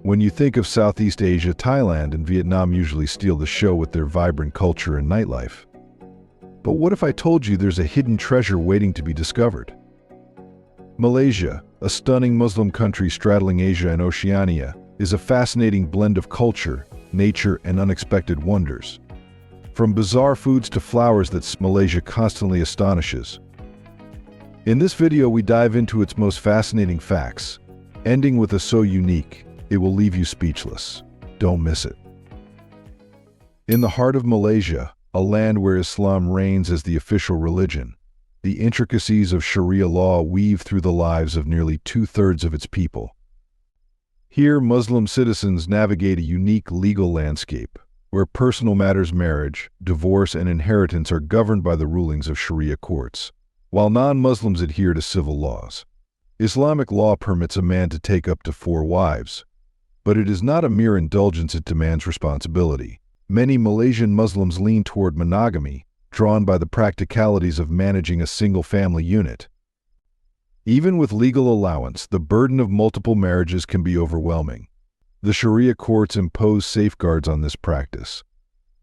When you think of Southeast Asia, Thailand and Vietnam usually steal the show with their vibrant culture and nightlife. But what if I told you there's a hidden treasure waiting to be discovered? Malaysia, a stunning Muslim country straddling Asia and Oceania, is a fascinating blend of culture, nature, and unexpected wonders. From bizarre foods to flowers that Malaysia constantly astonishes. In this video, we dive into its most fascinating facts, ending with a so unique, it will leave you speechless. Don't miss it. In the heart of Malaysia, a land where Islam reigns as the official religion, the intricacies of Sharia law weave through the lives of nearly two-thirds of its people. Here, Muslim citizens navigate a unique legal landscape, where personal matters, marriage, divorce, and inheritance are governed by the rulings of Sharia courts, while non-Muslims adhere to civil laws. Islamic law permits a man to take up to 4 wives, but it is not a mere indulgence, it demands responsibility. Many Malaysian Muslims lean toward monogamy, drawn by the practicalities of managing a single-family unit. Even with legal allowance, the burden of multiple marriages can be overwhelming. The Sharia courts impose safeguards on this practice.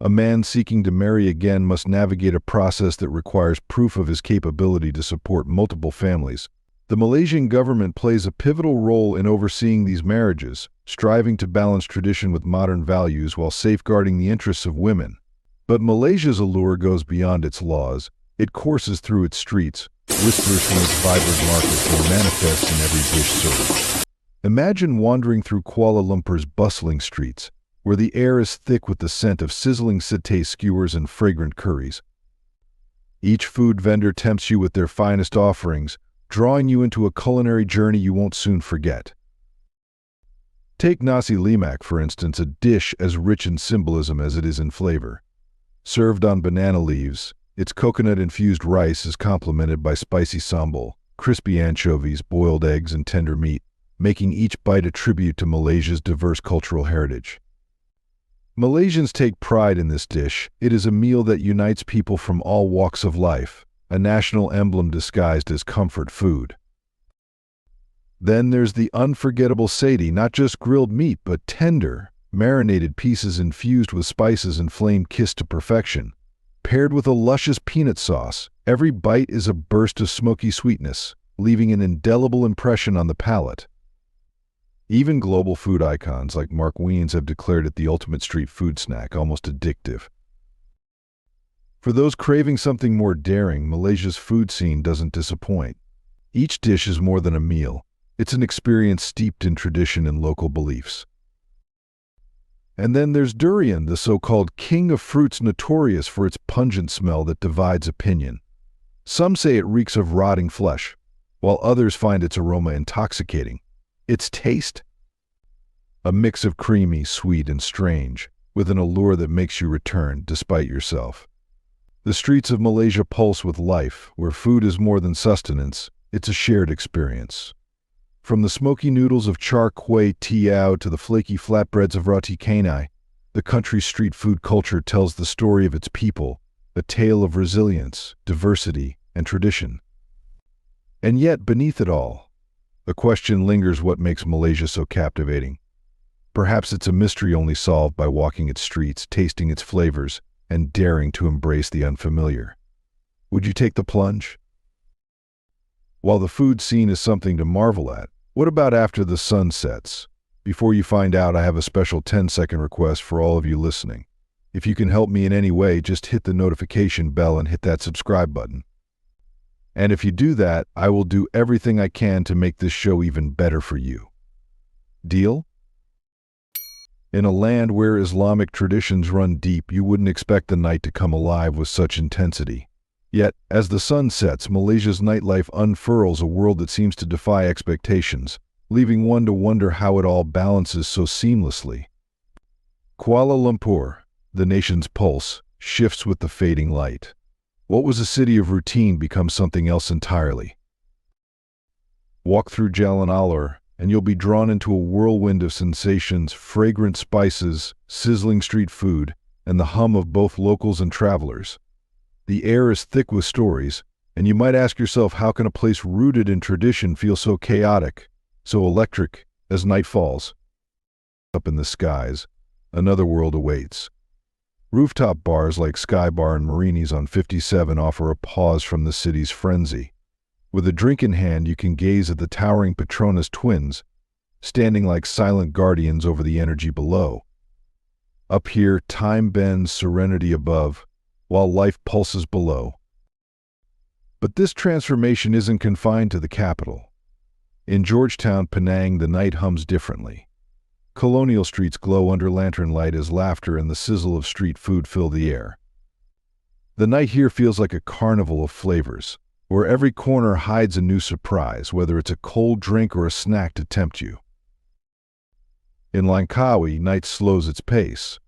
A man seeking to marry again must navigate a process that requires proof of his capability to support multiple families. The Malaysian government plays a pivotal role in overseeing these marriages, striving to balance tradition with modern values while safeguarding the interests of women. But Malaysia's allure goes beyond its laws. It courses through its streets, whispers from its vibrant markets, and manifests in every dish served. Imagine wandering through Kuala Lumpur's bustling streets, where the air is thick with the scent of sizzling satay skewers and fragrant curries. Each food vendor tempts you with their finest offerings, drawing you into a culinary journey you won't soon forget. Take nasi lemak, for instance, a dish as rich in symbolism as it is in flavor. Served on banana leaves, its coconut-infused rice is complemented by spicy sambal, crispy anchovies, boiled eggs, and tender meat, making each bite a tribute to Malaysia's diverse cultural heritage. Malaysians take pride in this dish. It is a meal that unites people from all walks of life, a national emblem disguised as comfort food. Then there's the unforgettable satay, not just grilled meat, but tender, marinated pieces infused with spices and flame-kissed to perfection. Paired with a luscious peanut sauce, every bite is a burst of smoky sweetness, leaving an indelible impression on the palate. Even global food icons like Mark Wiens have declared it the ultimate street food snack, almost addictive. For those craving something more daring, Malaysia's food scene doesn't disappoint. Each dish is more than a meal. It's an experience steeped in tradition and local beliefs. And then there's durian, the so-called king of fruits, notorious for its pungent smell that divides opinion. Some say it reeks of rotting flesh, while others find its aroma intoxicating. Its taste? A mix of creamy, sweet, and strange, with an allure that makes you return despite yourself. The streets of Malaysia pulse with life, where food is more than sustenance, it's a shared experience. From the smoky noodles of char kway teow to the flaky flatbreads of roti canai, the country's street food culture tells the story of its people, a tale of resilience, diversity, and tradition. And yet, beneath it all, the question lingers: what makes Malaysia so captivating? Perhaps it's a mystery only solved by walking its streets, tasting its flavors, and daring to embrace the unfamiliar. Would you take the plunge? While the food scene is something to marvel at, what about after the sun sets? Before you find out, I have a special 10-second request for all of you listening. If you can help me in any way, just hit the notification bell and hit that subscribe button. And if you do that, I will do everything I can to make this show even better for you. Deal? In a land where Islamic traditions run deep, you wouldn't expect the night to come alive with such intensity. Yet, as the sun sets, Malaysia's nightlife unfurls a world that seems to defy expectations, leaving one to wonder how it all balances so seamlessly. Kuala Lumpur, the nation's pulse, shifts with the fading light. What was a city of routine becomes something else entirely. Walk through Jalan Alor, and you'll be drawn into a whirlwind of sensations, fragrant spices, sizzling street food, and the hum of both locals and travelers. The air is thick with stories, and you might ask yourself, how can a place rooted in tradition feel so chaotic, so electric, as night falls? Up in the skies, another world awaits. Rooftop bars like Sky Bar and Marini's on 57 offer a pause from the city's frenzy. With a drink in hand, you can gaze at the towering Petronas twins, standing like silent guardians over the energy below. Up here, time bends, serenity above, while life pulses below. But this transformation isn't confined to the capital. In Georgetown, Penang, the night hums differently. Colonial streets glow under lantern light as laughter and the sizzle of street food fill the air. The night here feels like a carnival of flavors, where every corner hides a new surprise, whether it's a cold drink or a snack to tempt you. In Langkawi, night slows its pace.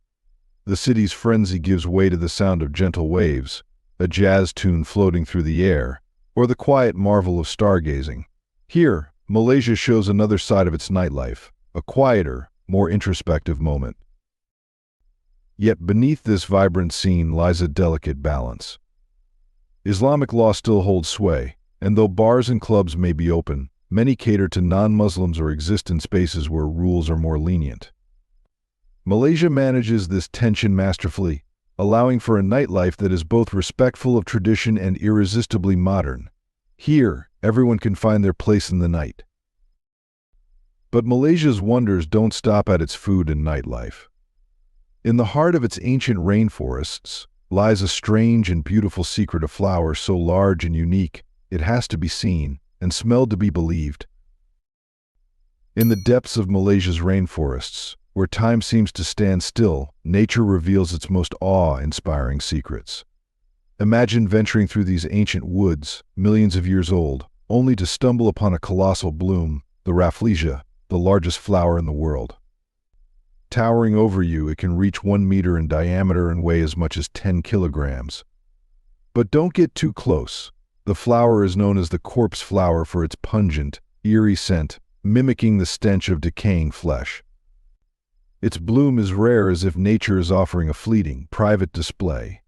The city's frenzy gives way to the sound of gentle waves, a jazz tune floating through the air, or the quiet marvel of stargazing. Here, Malaysia shows another side of its nightlife, a quieter, more introspective moment. Yet beneath this vibrant scene lies a delicate balance. Islamic law still holds sway, and though bars and clubs may be open, many cater to non-Muslims or exist in spaces where rules are more lenient. Malaysia manages this tension masterfully, allowing for a nightlife that is both respectful of tradition and irresistibly modern. Here, everyone can find their place in the night. But Malaysia's wonders don't stop at its food and nightlife. In the heart of its ancient rainforests lies a strange and beautiful secret, of flowers so large and unique it has to be seen and smelled to be believed. In the depths of Malaysia's rainforests, where time seems to stand still, nature reveals its most awe-inspiring secrets. Imagine venturing through these ancient woods, millions of years old, only to stumble upon a colossal bloom, the Rafflesia, the largest flower in the world. Towering over you, it can reach 1 meter in diameter and weigh as much as 10 kilograms. But don't get too close. The flower is known as the corpse flower for its pungent, eerie scent, mimicking the stench of decaying flesh. Its bloom is rare, as if nature is offering a fleeting, private display.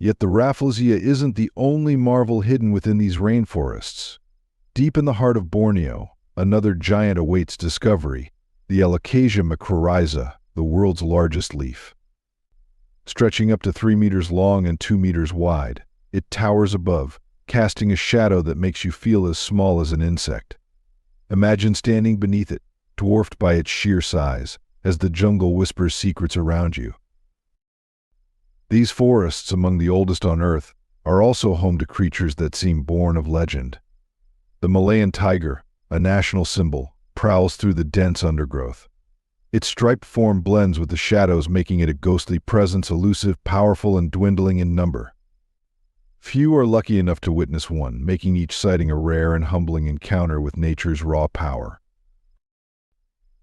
Yet the Rafflesia isn't the only marvel hidden within these rainforests. Deep in the heart of Borneo, another giant awaits discovery, the Alocasia macrorrhiza, the world's largest leaf. Stretching up to 3 meters long and 2 meters wide, it towers above, casting a shadow that makes you feel as small as an insect. Imagine standing beneath it, dwarfed by its sheer size, as the jungle whispers secrets around you. These forests, among the oldest on Earth, are also home to creatures that seem born of legend. The Malayan tiger, a national symbol, prowls through the dense undergrowth. Its striped form blends with the shadows, making it a ghostly presence, elusive, powerful, and dwindling in number. Few are lucky enough to witness one, making each sighting a rare and humbling encounter with nature's raw power.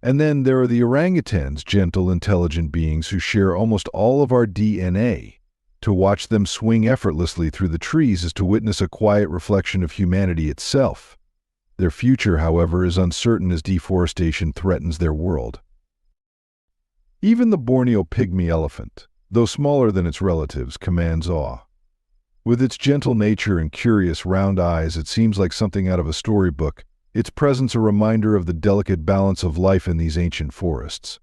And then there are the orangutans, gentle, intelligent beings who share almost all of our DNA. To watch them swing effortlessly through the trees is to witness a quiet reflection of humanity itself. Their future, however, is uncertain as deforestation threatens their world. Even the Borneo pygmy elephant, though smaller than its relatives, commands awe. With its gentle nature and curious round eyes, it seems like something out of a storybook, its presence a reminder of the delicate balance of life in these ancient forests.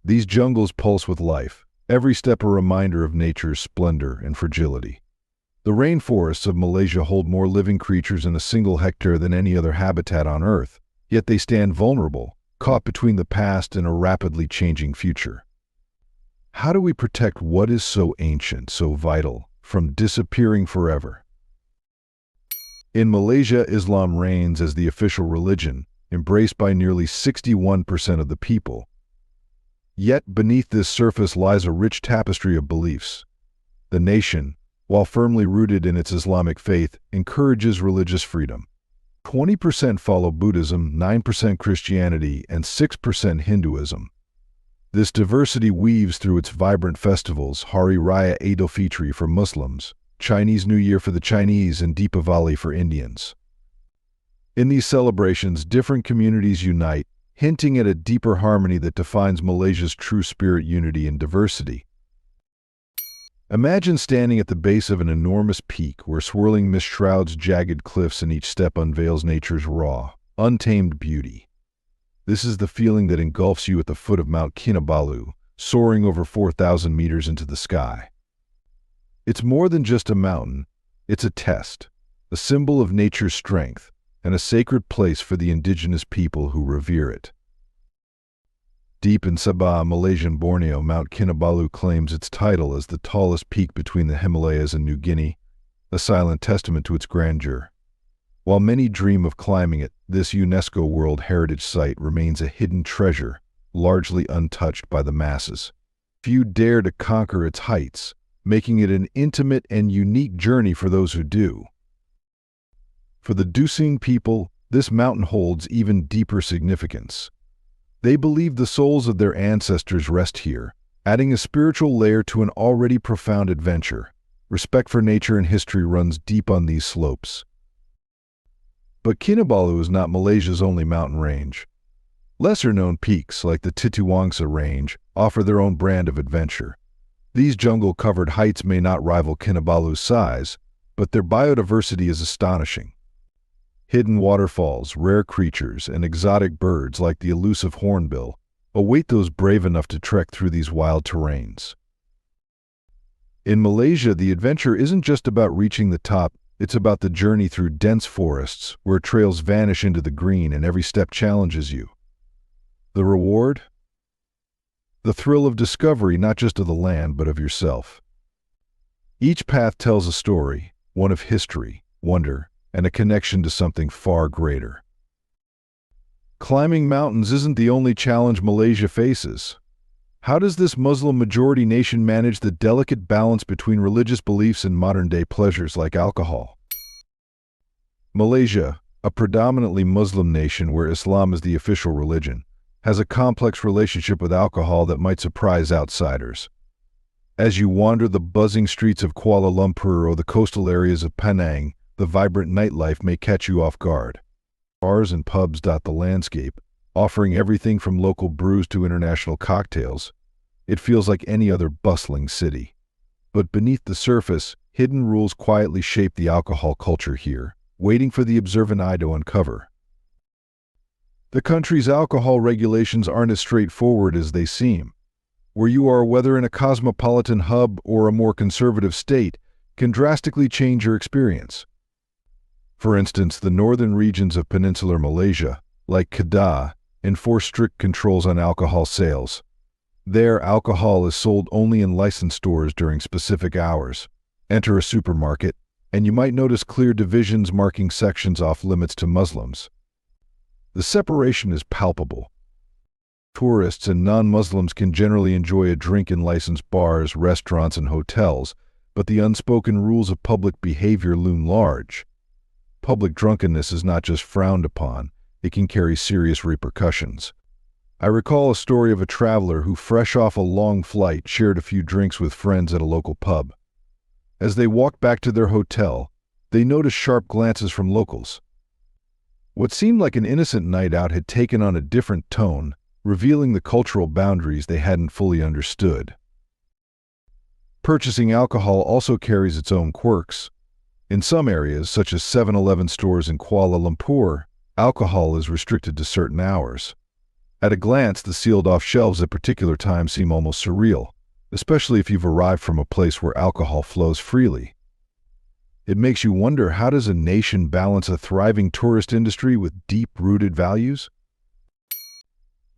These jungles pulse with life, every step a reminder of nature's splendor and fragility. The rainforests of Malaysia hold more living creatures in a single hectare than any other habitat on Earth, yet they stand vulnerable, caught between the past and a rapidly changing future. How do we protect what is so ancient, so vital, from disappearing forever? In Malaysia, Islam reigns as the official religion, embraced by nearly 61% of the people. Yet beneath this surface lies a rich tapestry of beliefs. The nation, while firmly rooted in its Islamic faith, encourages religious freedom. 20% follow Buddhism, 9% Christianity, and 6% Hinduism. This diversity weaves through its vibrant festivals: Hari Raya Aidilfitri for Muslims, Chinese New Year for the Chinese, and Deepavali for Indians. In these celebrations, different communities unite, hinting at a deeper harmony that defines Malaysia's true spirit: unity and diversity. Imagine standing at the base of an enormous peak where swirling mist shrouds jagged cliffs and each step unveils nature's raw, untamed beauty. This is the feeling that engulfs you at the foot of Mount Kinabalu, soaring over 4,000 meters into the sky. It's more than just a mountain, it's a test, a symbol of nature's strength, and a sacred place for the indigenous people who revere it. Deep in Sabah, Malaysian Borneo, Mount Kinabalu claims its title as the tallest peak between the Himalayas and New Guinea, a silent testament to its grandeur. While many dream of climbing it, this UNESCO World Heritage Site remains a hidden treasure, largely untouched by the masses. Few dare to conquer its heights, making it an intimate and unique journey for those who do. For the Dusing people, this mountain holds even deeper significance. They believe the souls of their ancestors rest here, adding a spiritual layer to an already profound adventure. Respect for nature and history runs deep on these slopes. But Kinabalu is not Malaysia's only mountain range. Lesser-known peaks like the Titiwangsa Range offer their own brand of adventure. These jungle-covered heights may not rival Kinabalu's size, but their biodiversity is astonishing. Hidden waterfalls, rare creatures, and exotic birds like the elusive hornbill await those brave enough to trek through these wild terrains. In Malaysia, the adventure isn't just about reaching the top, it's about the journey through dense forests where trails vanish into the green and every step challenges you. The reward? The thrill of discovery not just of the land but of yourself. Each path tells a story, one of history, wonder, and a connection to something far greater. Climbing mountains isn't the only challenge Malaysia faces. How does this Muslim-majority nation manage the delicate balance between religious beliefs and modern-day pleasures like alcohol? Malaysia, a predominantly Muslim nation where Islam is the official religion, has a complex relationship with alcohol that might surprise outsiders. As you wander the buzzing streets of Kuala Lumpur or the coastal areas of Penang, the vibrant nightlife may catch you off guard. Bars and pubs dot the landscape, offering everything from local brews to international cocktails. It feels like any other bustling city. But beneath the surface, hidden rules quietly shape the alcohol culture here, waiting for the observant eye to uncover. The country's alcohol regulations aren't as straightforward as they seem. Where you are, whether in a cosmopolitan hub or a more conservative state, can drastically change your experience. For instance, the northern regions of peninsular Malaysia, like Kedah, enforce strict controls on alcohol sales. There, alcohol is sold only in licensed stores during specific hours. Enter a supermarket, and you might notice clear divisions marking sections off limits to Muslims. The separation is palpable. Tourists and non-Muslims can generally enjoy a drink in licensed bars, restaurants, and hotels, but the unspoken rules of public behavior loom large. Public drunkenness is not just frowned upon, it can carry serious repercussions. I recall a story of a traveler who, fresh off a long flight, shared a few drinks with friends at a local pub. As they walked back to their hotel, they noticed sharp glances from locals. What seemed like an innocent night out had taken on a different tone, revealing the cultural boundaries they hadn't fully understood. Purchasing alcohol also carries its own quirks. In some areas, such as 7-Eleven stores in Kuala Lumpur, alcohol is restricted to certain hours. At a glance, the sealed-off shelves at particular times seem almost surreal, especially if you've arrived from a place where alcohol flows freely. It makes you wonder, how does a nation balance a thriving tourist industry with deep-rooted values?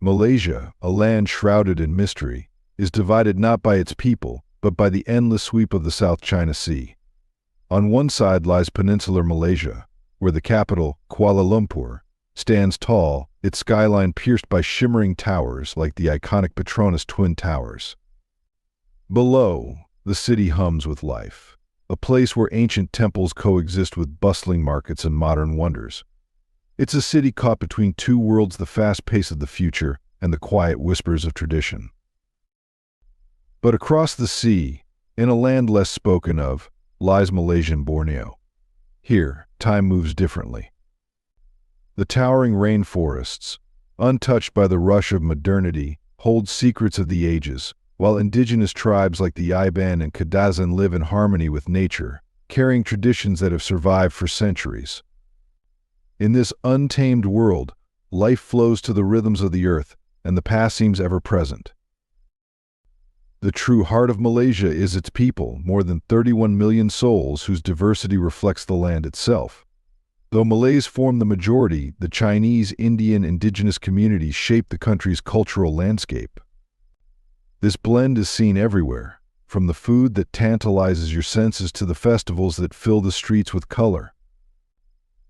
Malaysia, a land shrouded in mystery, is divided not by its people, but by the endless sweep of the South China Sea. On one side lies peninsular Malaysia, where the capital, Kuala Lumpur, stands tall, its skyline pierced by shimmering towers like the iconic Petronas Twin Towers. Below, the city hums with life, a place where ancient temples coexist with bustling markets and modern wonders. It's a city caught between two worlds, the fast pace of the future and the quiet whispers of tradition. But across the sea, in a land less spoken of, lies Malaysian Borneo. Here, time moves differently. The towering rainforests, untouched by the rush of modernity, hold secrets of the ages, while indigenous tribes like the Iban and Kadazan live in harmony with nature, carrying traditions that have survived for centuries. In this untamed world, Life flows to the rhythms of the earth, and the past seems ever present. The true heart of Malaysia is its people, more than 31 million souls whose diversity reflects the land itself. Though Malays form the majority, the Chinese, Indian, indigenous communities shape the country's cultural landscape. This blend is seen everywhere, from the food that tantalizes your senses to the festivals that fill the streets with color.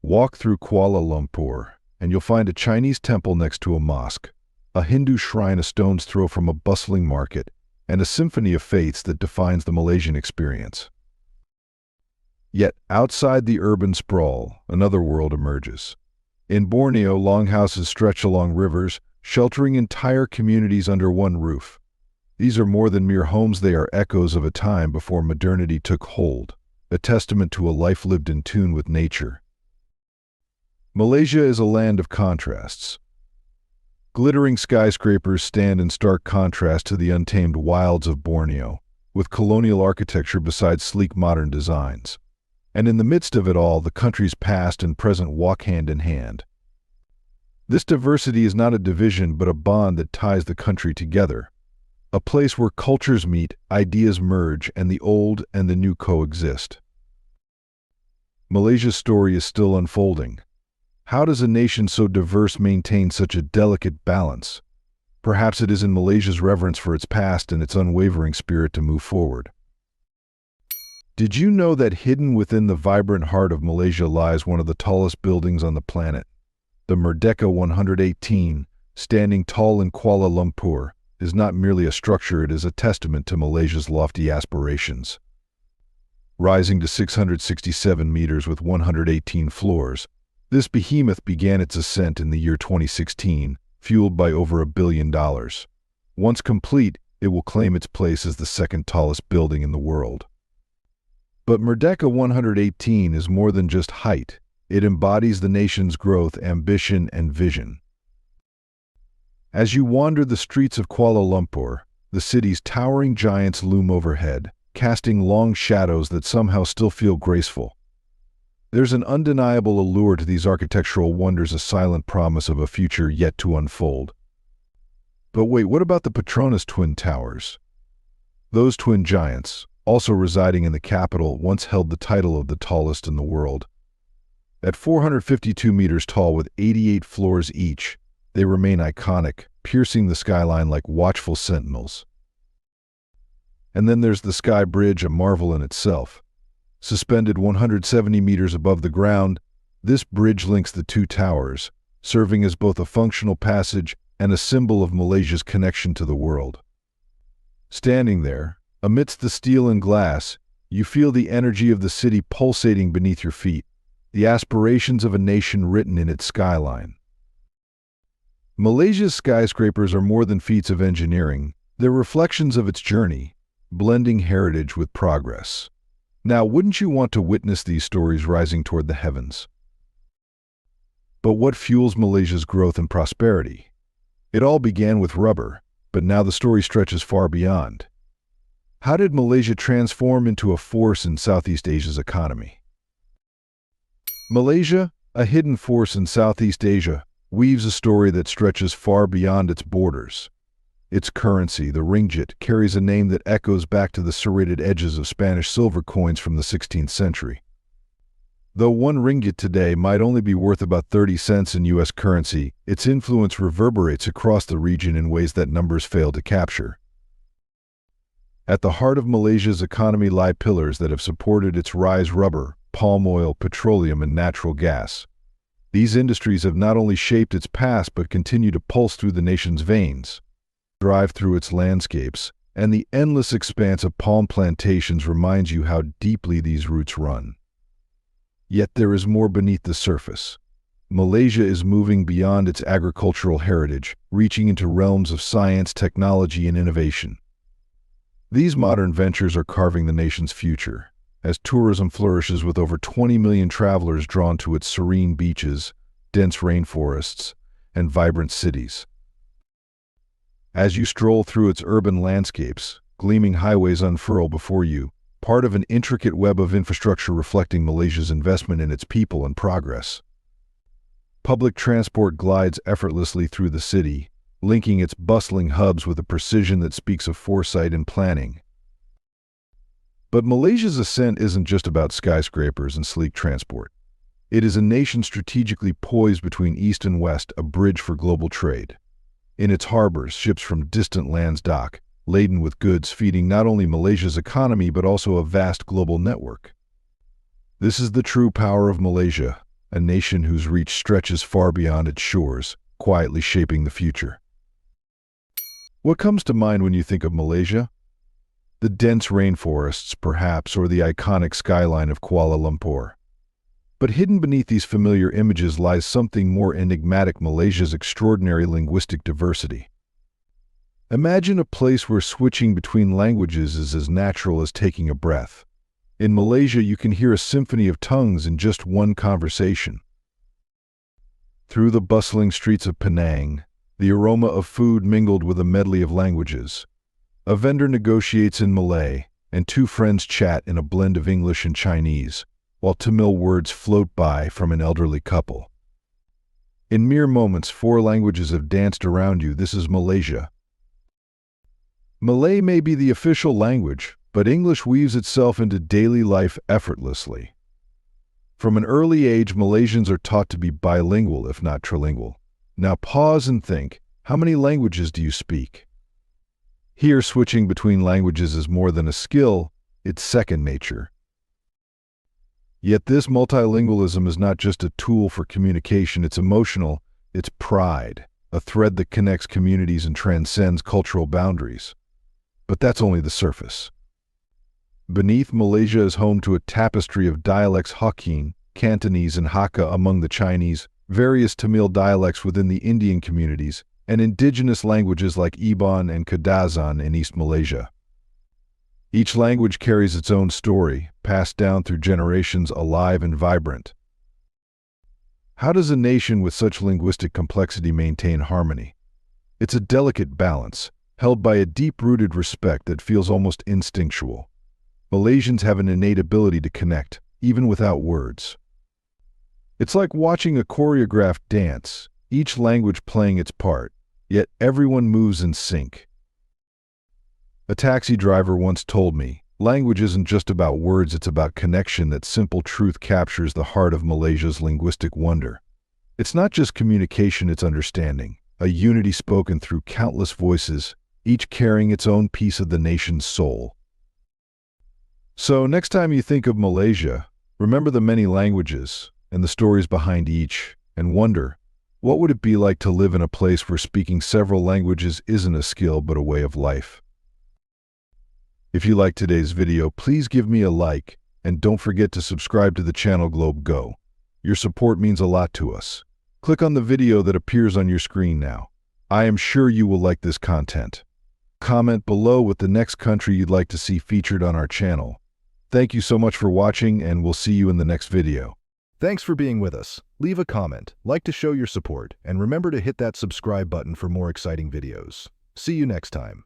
Walk through Kuala Lumpur, and you'll find a Chinese temple next to a mosque, a Hindu shrine a stone's throw from a bustling market, and a symphony of faiths that defines the Malaysian experience. Yet, outside the urban sprawl, another world emerges. In Borneo, longhouses stretch along rivers, sheltering entire communities under one roof. These are more than mere homes, they are echoes of a time before modernity took hold, a testament to a life lived in tune with nature. Malaysia is a land of contrasts. Glittering skyscrapers stand in stark contrast to the untamed wilds of Borneo, with colonial architecture beside sleek modern designs. And in the midst of it all, the country's past and present walk hand in hand. This diversity is not a division but a bond that ties the country together, a place where cultures meet, ideas merge, and the old and the new coexist. Malaysia's story is still unfolding. How does a nation so diverse maintain such a delicate balance? Perhaps it is in Malaysia's reverence for its past and its unwavering spirit to move forward. Did you know that hidden within the vibrant heart of Malaysia lies one of the tallest buildings on the planet? The Merdeka 118, standing tall in Kuala Lumpur, is not merely a structure, it is a testament to Malaysia's lofty aspirations. Rising to 667 meters with 118 floors, this behemoth began its ascent in the year 2016, fueled by over $1 billion. Once complete, it will claim its place as the second tallest building in the world. But Merdeka 118 is more than just height. It embodies the nation's growth, ambition, and vision. As you wander the streets of Kuala Lumpur, the city's towering giants loom overhead, casting long shadows that somehow still feel graceful. There's an undeniable allure to these architectural wonders, a silent promise of a future yet to unfold. But wait, what about the Petronas Twin Towers? Those twin giants, also residing in the capital, once held the title of the tallest in the world. At 452 meters tall with 88 floors each, they remain iconic, piercing the skyline like watchful sentinels. And then there's the Sky Bridge, a marvel in itself. Suspended 170 meters above the ground, this bridge links the two towers, serving as both a functional passage and a symbol of Malaysia's connection to the world. Standing there, amidst the steel and glass, you feel the energy of the city pulsating beneath your feet, the aspirations of a nation written in its skyline. Malaysia's skyscrapers are more than feats of engineering, they're reflections of its journey, blending heritage with progress. Now, wouldn't you want to witness these stories rising toward the heavens? But what fuels Malaysia's growth and prosperity? It all began with rubber, but now the story stretches far beyond. How did Malaysia transform into a force in Southeast Asia's economy? Malaysia, a hidden force in Southeast Asia, weaves a story that stretches far beyond its borders. Its currency, the ringgit, carries a name that echoes back to the serrated edges of Spanish silver coins from the 16th century. Though 1 ringgit today might only be worth about 30 cents in U.S. currency, its influence reverberates across the region in ways that numbers fail to capture. At the heart of Malaysia's economy lie pillars that have supported its rise: rubber, palm oil, petroleum, and natural gas. These industries have not only shaped its past but continue to pulse through the nation's veins. Drive through its landscapes, and the endless expanse of palm plantations reminds you how deeply these roots run. Yet there is more beneath the surface. Malaysia is moving beyond its agricultural heritage, reaching into realms of science, technology, and innovation. These modern ventures are carving the nation's future, as tourism flourishes with over 20 million travelers drawn to its serene beaches, dense rainforests, and vibrant cities. As you stroll through its urban landscapes, gleaming highways unfurl before you, part of an intricate web of infrastructure reflecting Malaysia's investment in its people and progress. Public transport glides effortlessly through the city, linking its bustling hubs with a precision that speaks of foresight and planning. But Malaysia's ascent isn't just about skyscrapers and sleek transport. It is a nation strategically poised between east and west, a bridge for global trade. In its harbors, ships from distant lands dock, laden with goods feeding not only Malaysia's economy but also a vast global network. This is the true power of Malaysia, a nation whose reach stretches far beyond its shores, quietly shaping the future. What comes to mind when you think of Malaysia? The dense rainforests, perhaps, or the iconic skyline of Kuala Lumpur. But hidden beneath these familiar images lies something more enigmatic: Malaysia's extraordinary linguistic diversity. Imagine a place where switching between languages is as natural as taking a breath. In Malaysia, you can hear a symphony of tongues in just one conversation. Through the bustling streets of Penang, the aroma of food mingled with a medley of languages. A vendor negotiates in Malay, and two friends chat in a blend of English and Chinese, while Tamil words float by from an elderly couple. In mere moments, 4 languages have danced around you. This is Malaysia. Malay may be the official language, but English weaves itself into daily life effortlessly. From an early age, Malaysians are taught to be bilingual, if not trilingual. Now pause and think, how many languages do you speak? Here, switching between languages is more than a skill, it's second nature. Yet this multilingualism is not just a tool for communication, it's emotional, it's pride, a thread that connects communities and transcends cultural boundaries. But that's only the surface. Beneath, Malaysia is home to a tapestry of dialects: Hokkien, Cantonese, and Hakka among the Chinese, various Tamil dialects within the Indian communities, and indigenous languages like Iban and Kadazan in East Malaysia. Each language carries its own story, passed down through generations, alive and vibrant. How does a nation with such linguistic complexity maintain harmony? It's a delicate balance, held by a deep-rooted respect that feels almost instinctual. Malaysians have an innate ability to connect, even without words. It's like watching a choreographed dance, each language playing its part, yet everyone moves in sync. A taxi driver once told me, language isn't just about words, it's about connection. That simple truth captures the heart of Malaysia's linguistic wonder. It's not just communication, it's understanding, a unity spoken through countless voices, each carrying its own piece of the nation's soul. So next time you think of Malaysia, remember the many languages and the stories behind each, and wonder, what would it be like to live in a place where speaking several languages isn't a skill but a way of life? If you liked today's video, please give me a like, and don't forget to subscribe to the channel GlobeGo. Your support means a lot to us. Click on the video that appears on your screen now. I am sure you will like this content. Comment below with the next country you'd like to see featured on our channel. Thank you so much for watching, and we'll see you in the next video. Thanks for being with us. Leave a comment, like to show your support, and remember to hit that subscribe button for more exciting videos. See you next time.